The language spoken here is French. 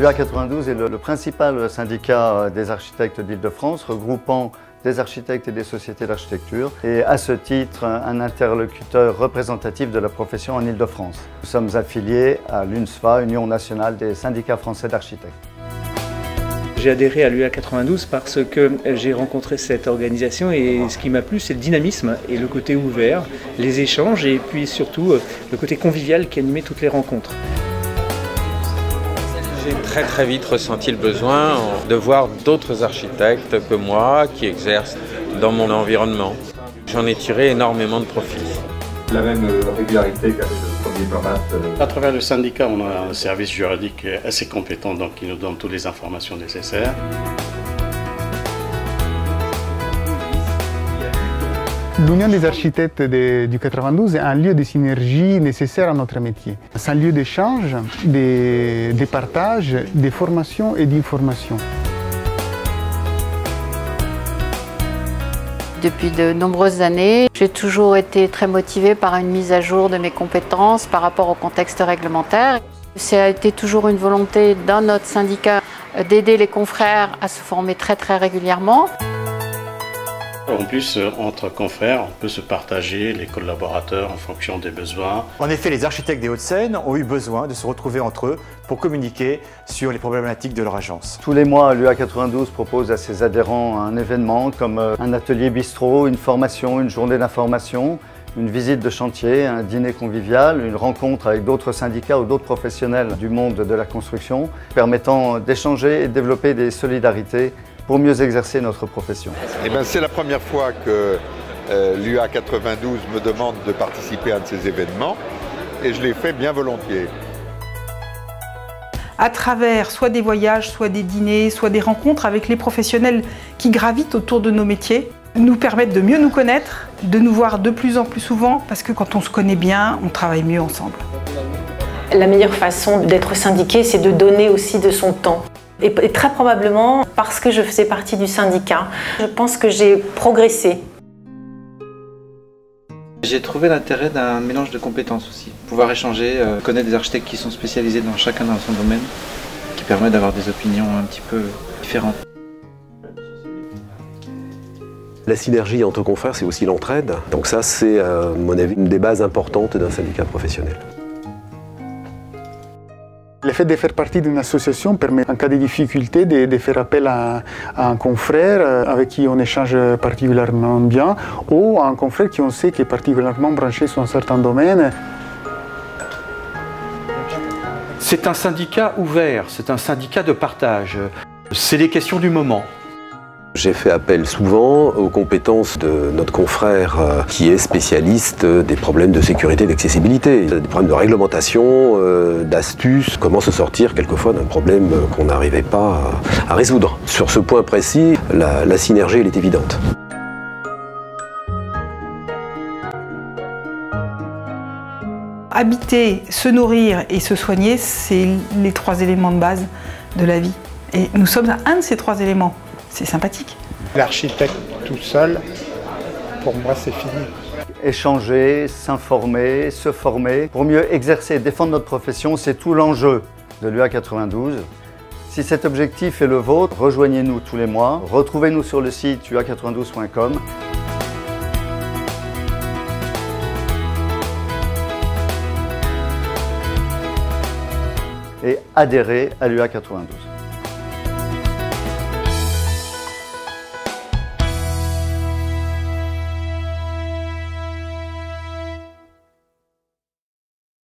L'UA92 est le principal syndicat des architectes d'Île-de-France, regroupant des architectes et des sociétés d'architecture, et à ce titre un interlocuteur représentatif de la profession en Île-de-France. Nous sommes affiliés à l'UNSFA, Union nationale des syndicats français d'architectes. J'ai adhéré à l'UA92 parce que j'ai rencontré cette organisation et ce qui m'a plu, c'est le dynamisme et le côté ouvert, les échanges et puis surtout le côté convivial qui animait toutes les rencontres. J'ai très vite ressenti le besoin de voir d'autres architectes que moi qui exercent dans mon environnement. J'en ai tiré énormément de profit. La même régularité qu'avec le premier Bamat. À travers le syndicat, on a un service juridique assez compétent, donc qui nous donne toutes les informations nécessaires. L'Union des architectes du 92 est un lieu de synergie nécessaire à notre métier. C'est un lieu d'échange, de partage, de formation et d'information. Depuis de nombreuses années, j'ai toujours été très motivée par une mise à jour de mes compétences par rapport au contexte réglementaire. Ça a été toujours une volonté dans notre syndicat d'aider les confrères à se former très régulièrement. En plus, entre confrères, on peut se partager les collaborateurs en fonction des besoins. En effet, les architectes des Hauts-de-Seine ont eu besoin de se retrouver entre eux pour communiquer sur les problématiques de leur agence. Tous les mois, l'UA92 propose à ses adhérents un événement comme un atelier bistrot, une formation, une journée d'information, une visite de chantier, un dîner convivial, une rencontre avec d'autres syndicats ou d'autres professionnels du monde de la construction, permettant d'échanger et de développer des solidarités pour mieux exercer notre profession. C'est la première fois que l'UA92 me demande de participer à un de ces événements et je l'ai fait bien volontiers. À travers soit des voyages, soit des dîners, soit des rencontres avec les professionnels qui gravitent autour de nos métiers, nous permettent de mieux nous connaître, de nous voir de plus en plus souvent, parce que quand on se connaît bien, on travaille mieux ensemble. La meilleure façon d'être syndiqué, c'est de donner aussi de son temps. Et très probablement, parce que je faisais partie du syndicat, je pense que j'ai progressé. J'ai trouvé l'intérêt d'un mélange de compétences aussi. Pouvoir échanger, connaître des architectes qui sont spécialisés dans chacun dans son domaine, qui permet d'avoir des opinions un petit peu différentes. La synergie entre confrères, c'est aussi l'entraide. Donc ça, c'est, à mon avis, une des bases importantes d'un syndicat professionnel. Le fait de faire partie d'une association permet, en cas de difficulté, de faire appel à un confrère avec qui on échange particulièrement bien ou à un confrère qui on sait qui est particulièrement branché sur un certain domaine. C'est un syndicat ouvert, c'est un syndicat de partage. C'est les questions du moment. J'ai fait appel souvent aux compétences de notre confrère qui est spécialiste des problèmes de sécurité et d'accessibilité, des problèmes de réglementation, d'astuces, comment se sortir quelquefois d'un problème qu'on n'arrivait pas à résoudre. Sur ce point précis, la synergie elle est évidente. Habiter, se nourrir et se soigner, c'est les 3 éléments de base de la vie. Et nous sommes un de ces 3 éléments. C'est sympathique. L'architecte tout seul, pour moi, c'est fini. Échanger, s'informer, se former, pour mieux exercer et défendre notre profession, c'est tout l'enjeu de l'UA92. Si cet objectif est le vôtre, rejoignez-nous tous les mois. Retrouvez-nous sur le site ua92.com. Et adhérez à l'UA92.